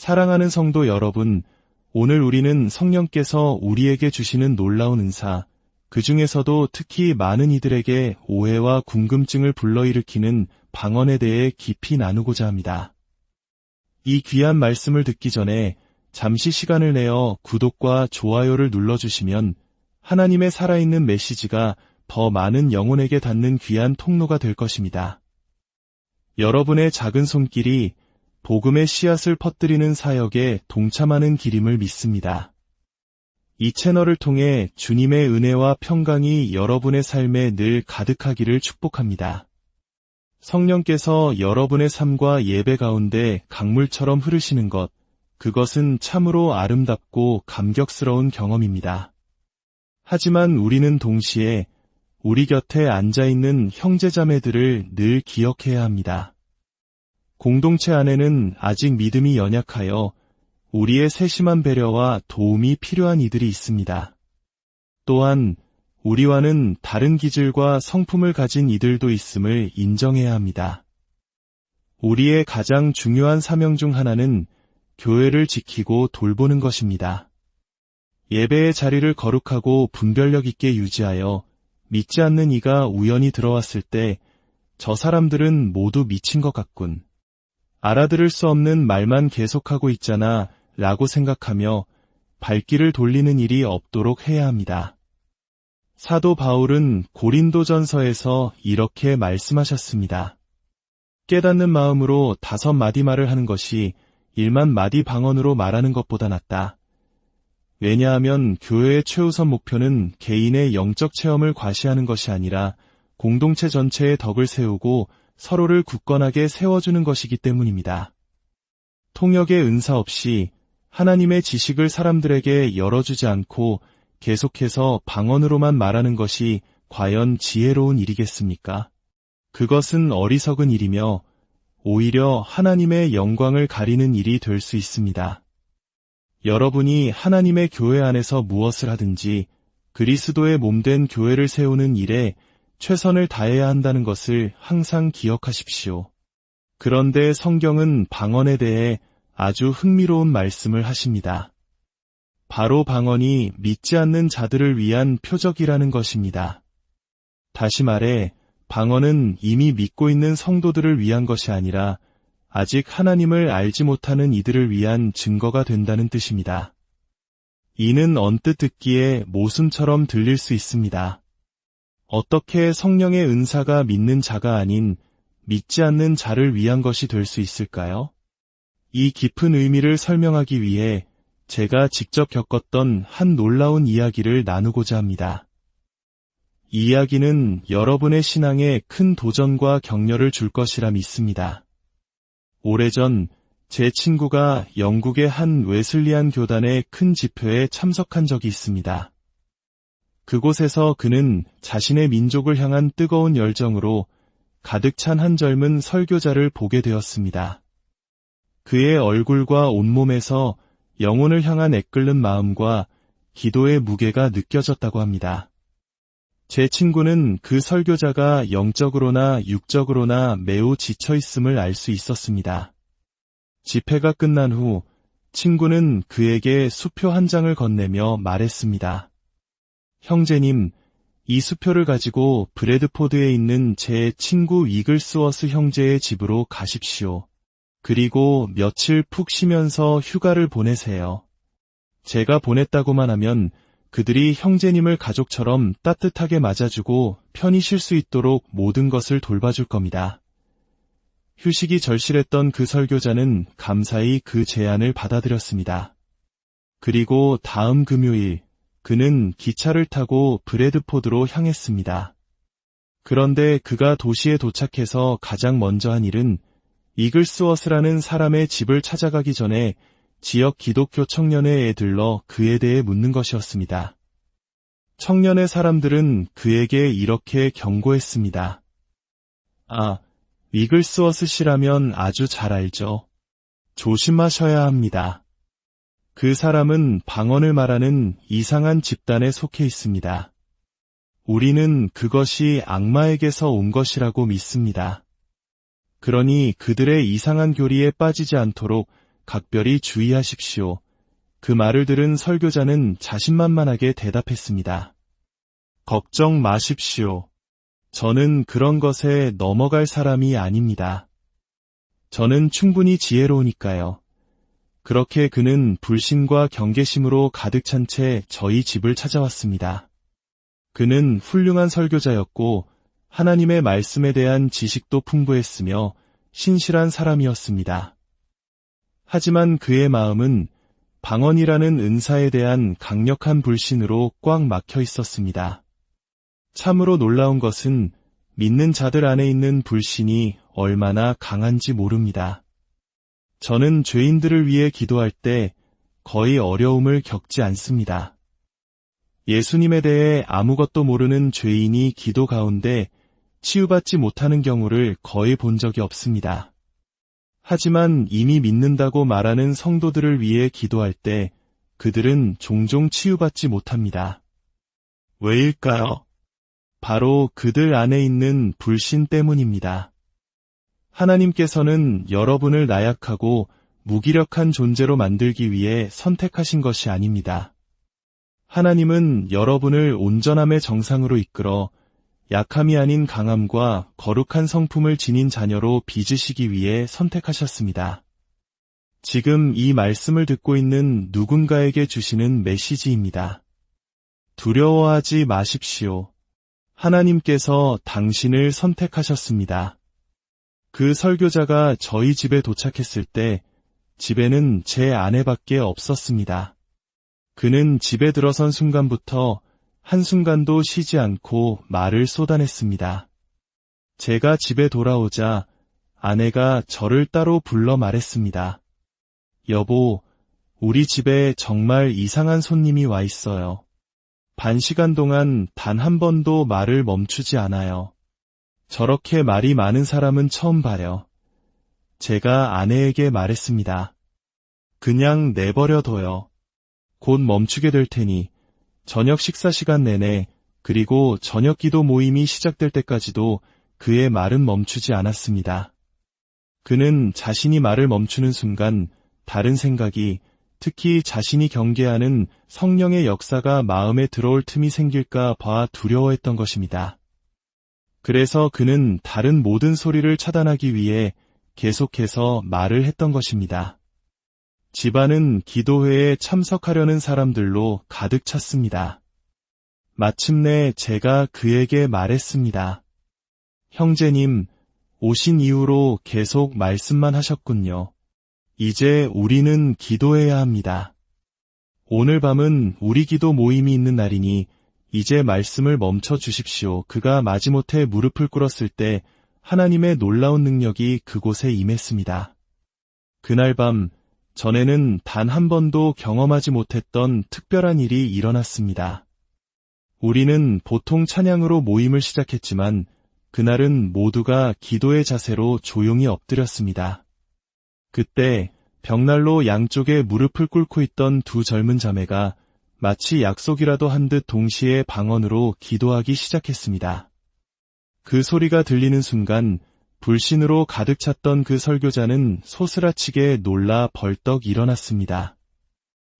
사랑하는 성도 여러분, 오늘 우리는 성령께서 우리에게 주시는 놀라운 은사, 그 중에서도 특히 많은 이들에게 오해와 궁금증을 불러일으키는 방언에 대해 깊이 나누고자 합니다. 이 귀한 말씀을 듣기 전에 잠시 시간을 내어 구독과 좋아요를 눌러주시면 하나님의 살아있는 메시지가 더 많은 영혼에게 닿는 귀한 통로가 될 것입니다. 여러분의 작은 손길이 복음의 씨앗을 퍼뜨리는 사역에 동참하는 길임을 믿습니다. 이 채널을 통해 주님의 은혜와 평강이 여러분의 삶에 늘 가득하기를 축복합니다. 성령께서 여러분의 삶과 예배 가운데 강물처럼 흐르시는 것, 그것은 참으로 아름답고 감격스러운 경험입니다. 하지만 우리는 동시에 우리 곁에 앉아있는 형제자매들을 늘 기억해야 합니다. 공동체 안에는 아직 믿음이 연약하여 우리의 세심한 배려와 도움이 필요한 이들이 있습니다. 또한 우리와는 다른 기질과 성품을 가진 이들도 있음을 인정해야 합니다. 우리의 가장 중요한 사명 중 하나는 교회를 지키고 돌보는 것입니다. 예배의 자리를 거룩하고 분별력 있게 유지하여 믿지 않는 이가 우연히 들어왔을 때 저 사람들은 모두 미친 것 같군. 알아들을 수 없는 말만 계속하고 있잖아 라고 생각하며 발길을 돌리는 일이 없도록 해야 합니다. 사도 바울은 고린도전서에서 이렇게 말씀하셨습니다. 깨닫는 마음으로 5마디 말을 하는 것이 1만 마디 방언으로 말하는 것보다 낫다. 왜냐하면 교회의 최우선 목표는 개인의 영적 체험을 과시하는 것이 아니라 공동체 전체의 덕을 세우고 서로를 굳건하게 세워주는 것이기 때문입니다. 통역의 은사 없이 하나님의 지식을 사람들에게 열어주지 않고 계속해서 방언으로만 말하는 것이 과연 지혜로운 일이겠습니까? 그것은 어리석은 일이며 오히려 하나님의 영광을 가리는 일이 될 수 있습니다. 여러분이 하나님의 교회 안에서 무엇을 하든지 그리스도의 몸된 교회를 세우는 일에 최선을 다해야 한다는 것을 항상 기억하십시오. 그런데 성경은 방언에 대해 아주 흥미로운 말씀을 하십니다. 바로 방언이 믿지 않는 자들을 위한 표적이라는 것입니다. 다시 말해, 방언은 이미 믿고 있는 성도들을 위한 것이 아니라 아직 하나님을 알지 못하는 이들을 위한 증거가 된다는 뜻입니다. 이는 언뜻 듣기에 모순처럼 들릴 수 있습니다. 어떻게 성령의 은사가 믿는 자가 아닌 믿지 않는 자를 위한 것이 될 수 있을까요? 이 깊은 의미를 설명하기 위해 제가 직접 겪었던 한 놀라운 이야기를 나누고자 합니다. 이 이야기는 여러분의 신앙에 큰 도전과 격려를 줄 것이라 믿습니다. 오래전 제 친구가 영국의 한 웨슬리안 교단의 큰 집회에 참석한 적이 있습니다. 그곳에서 그는 자신의 민족을 향한 뜨거운 열정으로 가득 찬 한 젊은 설교자를 보게 되었습니다. 그의 얼굴과 온몸에서 영혼을 향한 애끓는 마음과 기도의 무게가 느껴졌다고 합니다. 제 친구는 그 설교자가 영적으로나 육적으로나 매우 지쳐 있음을 알 수 있었습니다. 집회가 끝난 후 친구는 그에게 수표 한 장을 건네며 말했습니다. 형제님, 이 수표를 가지고 브래드포드에 있는 제 친구 이글스워스 형제의 집으로 가십시오. 그리고 며칠 푹 쉬면서 휴가를 보내세요. 제가 보냈다고만 하면 그들이 형제님을 가족처럼 따뜻하게 맞아주고 편히 쉴 수 있도록 모든 것을 돌봐줄 겁니다. 휴식이 절실했던 그 설교자는 감사히 그 제안을 받아들였습니다. 그리고 다음 금요일, 그는 기차를 타고 브래드포드로 향했습니다. 그런데 그가 도시에 도착해서 가장 먼저 한 일은 이글스워스라는 사람의 집을 찾아가기 전에 지역 기독교 청년회에 들러 그에 대해 묻는 것이었습니다. 청년회 사람들은 그에게 이렇게 경고했습니다. 아, 이글스워스 씨라면 아주 잘 알죠. 조심하셔야 합니다. 그 사람은 방언을 말하는 이상한 집단에 속해 있습니다. 우리는 그것이 악마에게서 온 것이라고 믿습니다. 그러니 그들의 이상한 교리에 빠지지 않도록 각별히 주의하십시오. 그 말을 들은 설교자는 자신만만하게 대답했습니다. 걱정 마십시오. 저는 그런 것에 넘어갈 사람이 아닙니다. 저는 충분히 지혜로우니까요. 그렇게 그는 불신과 경계심으로 가득 찬 채 저희 집을 찾아왔습니다. 그는 훌륭한 설교자였고 하나님의 말씀에 대한 지식도 풍부했으며 신실한 사람이었습니다. 하지만 그의 마음은 방언이라는 은사에 대한 강력한 불신으로 꽉 막혀 있었습니다. 참으로 놀라운 것은 믿는 자들 안에 있는 불신이 얼마나 강한지 모릅니다. 저는 죄인들을 위해 기도할 때 거의 어려움을 겪지 않습니다. 예수님에 대해 아무것도 모르는 죄인이 기도 가운데 치유받지 못하는 경우를 거의 본 적이 없습니다. 하지만 이미 믿는다고 말하는 성도들을 위해 기도할 때 그들은 종종 치유받지 못합니다. 왜일까요? 바로 그들 안에 있는 불신 때문입니다. 하나님께서는 여러분을 나약하고 무기력한 존재로 만들기 위해 선택하신 것이 아닙니다. 하나님은 여러분을 온전함의 정상으로 이끌어 약함이 아닌 강함과 거룩한 성품을 지닌 자녀로 빚으시기 위해 선택하셨습니다. 지금 이 말씀을 듣고 있는 누군가에게 주시는 메시지입니다. 두려워하지 마십시오. 하나님께서 당신을 선택하셨습니다. 그 설교자가 저희 집에 도착했을 때 집에는 제 아내밖에 없었습니다. 그는 집에 들어선 순간부터 한순간도 쉬지 않고 말을 쏟아냈습니다. 제가 집에 돌아오자 아내가 저를 따로 불러 말했습니다. 여보, 우리 집에 정말 이상한 손님이 와 있어요. 반 시간 동안 단 한 번도 말을 멈추지 않아요. 저렇게 말이 많은 사람은 처음 봐요. 제가 아내에게 말했습니다. 그냥 내버려둬요. 곧 멈추게 될 테니 저녁 식사 시간 내내 그리고 저녁 기도 모임이 시작될 때까지도 그의 말은 멈추지 않았습니다. 그는 자신이 말을 멈추는 순간 다른 생각이, 특히 자신이 경계하는 성령의 역사가 마음에 들어올 틈이 생길까 봐 두려워했던 것입니다. 그래서 그는 다른 모든 소리를 차단하기 위해 계속해서 말을 했던 것입니다. 집안은 기도회에 참석하려는 사람들로 가득 찼습니다. 마침내 제가 그에게 말했습니다. 형제님, 오신 이후로 계속 말씀만 하셨군요. 이제 우리는 기도해야 합니다. 오늘 밤은 우리 기도 모임이 있는 날이니 이제 말씀을 멈춰 주십시오. 그가 마지못해 무릎을 꿇었을 때 하나님의 놀라운 능력이 그곳에 임했습니다. 그날 밤 전에는 단 한 번도 경험하지 못했던 특별한 일이 일어났습니다. 우리는 보통 찬양으로 모임을 시작했지만 그날은 모두가 기도의 자세로 조용히 엎드렸습니다. 그때 벽난로 양쪽에 무릎을 꿇고 있던 두 젊은 자매가 마치 약속이라도 한 듯 동시에 방언으로 기도하기 시작했습니다. 그 소리가 들리는 순간 불신으로 가득 찼던 그 설교자는 소스라치게 놀라 벌떡 일어났습니다.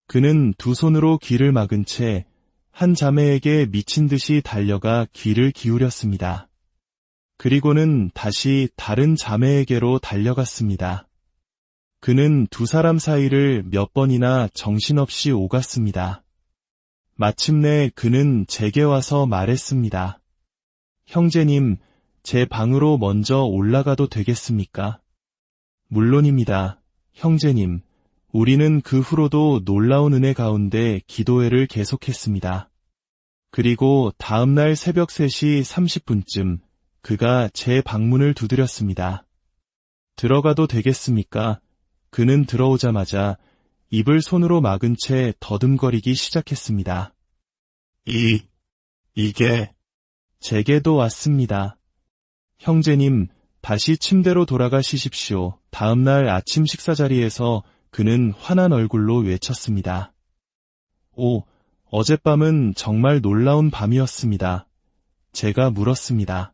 그는 두 손으로 귀를 막은 채 한 자매에게 미친 듯이 달려가 귀를 기울였습니다. 그리고는 다시 다른 자매에게로 달려갔습니다. 그는 두 사람 사이를 몇 번이나 정신없이 오갔습니다. 마침내 그는 제게 와서 말했습니다. 형제님, 제 방으로 먼저 올라가도 되겠습니까? 물론입니다, 형제님. 우리는 그 후로도 놀라운 은혜 가운데 기도회를 계속했습니다. 그리고 다음날 새벽 3시 30분쯤 그가 제 방문을 두드렸습니다. 들어가도 되겠습니까? 그는 들어오자마자 입을 손으로 막은 채 더듬거리기 시작했습니다. 이게 제게도 왔습니다. 형제님, 다시 침대로 돌아가 쉬십시오. 다음날 아침 식사 자리에서 그는 환한 얼굴로 외쳤습니다. 어젯밤은 정말 놀라운 밤이었습니다. 제가 물었습니다.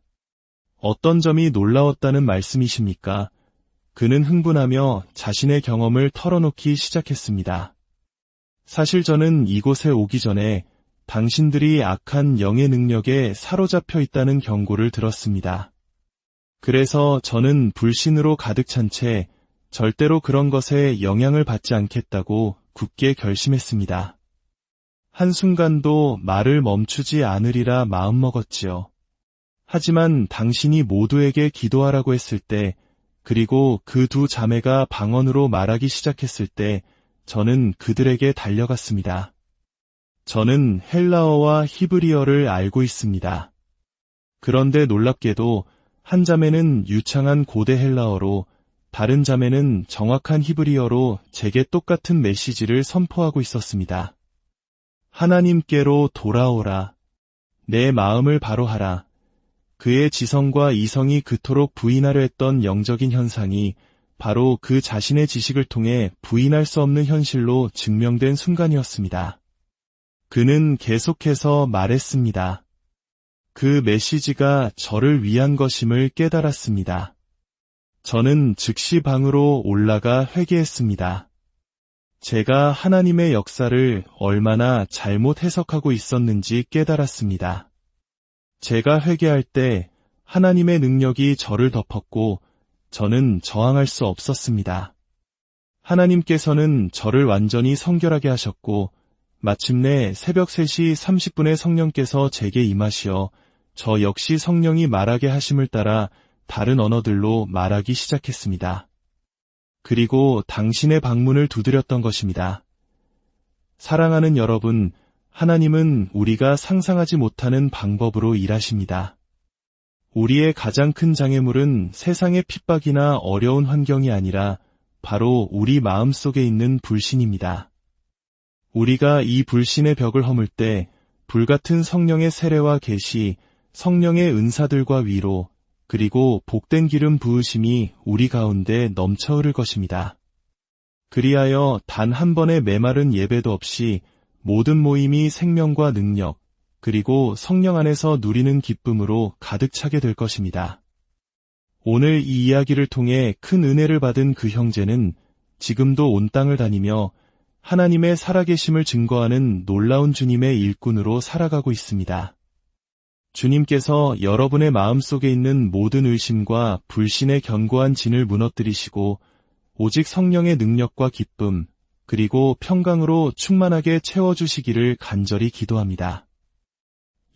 어떤 점이 놀라웠다는 말씀이십니까? 그는 흥분하며 자신의 경험을 털어놓기 시작했습니다. 사실 저는 이곳에 오기 전에 당신들이 악한 영의 능력에 사로잡혀 있다는 경고를 들었습니다. 그래서 저는 불신으로 가득 찬 채 절대로 그런 것에 영향을 받지 않겠다고 굳게 결심했습니다. 한순간도 말을 멈추지 않으리라 마음먹었지요. 하지만 당신이 모두에게 기도하라고 했을 때, 그리고 그 두 자매가 방언으로 말하기 시작했을 때 저는 그들에게 달려갔습니다. 저는 헬라어와 히브리어를 알고 있습니다. 그런데 놀랍게도 한 자매는 유창한 고대 헬라어로, 다른 자매는 정확한 히브리어로 제게 똑같은 메시지를 선포하고 있었습니다. 하나님께로 돌아오라. 내 마음을 바로 하라. 그의 지성과 이성이 그토록 부인하려 했던 영적인 현상이 바로 그 자신의 지식을 통해 부인할 수 없는 현실로 증명된 순간이었습니다. 그는 계속해서 말했습니다. 그 메시지가 저를 위한 것임을 깨달았습니다. 저는 즉시 방으로 올라가 회개했습니다. 제가 하나님의 역사를 얼마나 잘못 해석하고 있었는지 깨달았습니다. 제가 회개할 때 하나님의 능력이 저를 덮었고 저는 저항할 수 없었습니다. 하나님께서는 저를 완전히 성결하게 하셨고 마침내 새벽 3시 30분에 성령께서 제게 임하시어 저 역시 성령이 말하게 하심을 따라 다른 언어들로 말하기 시작했습니다. 그리고 당신의 방문을 두드렸던 것입니다. 사랑하는 여러분, 하나님은 우리가 상상하지 못하는 방법으로 일하십니다. 우리의 가장 큰 장애물은 세상의 핍박이나 어려운 환경이 아니라 바로 우리 마음속에 있는 불신입니다. 우리가 이 불신의 벽을 허물 때 불같은 성령의 세례와 계시, 성령의 은사들과 위로, 그리고 복된 기름 부으심이 우리 가운데 넘쳐 흐를 것입니다. 그리하여 단 한 번의 메마른 예배도 없이 모든 모임이 생명과 능력, 그리고 성령 안에서 누리는 기쁨으로 가득 차게 될 것입니다. 오늘 이 이야기를 통해 큰 은혜를 받은 그 형제는 지금도 온 땅을 다니며 하나님의 살아계심을 증거하는 놀라운 주님의 일꾼으로 살아가고 있습니다. 주님께서 여러분의 마음속에 있는 모든 의심과 불신의 견고한 진을 무너뜨리시고 오직 성령의 능력과 기쁨, 그리고 평강으로 충만하게 채워주시기를 간절히 기도합니다.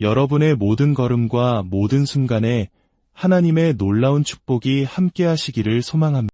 여러분의 모든 걸음과 모든 순간에 하나님의 놀라운 축복이 함께 하시기를 소망합니다.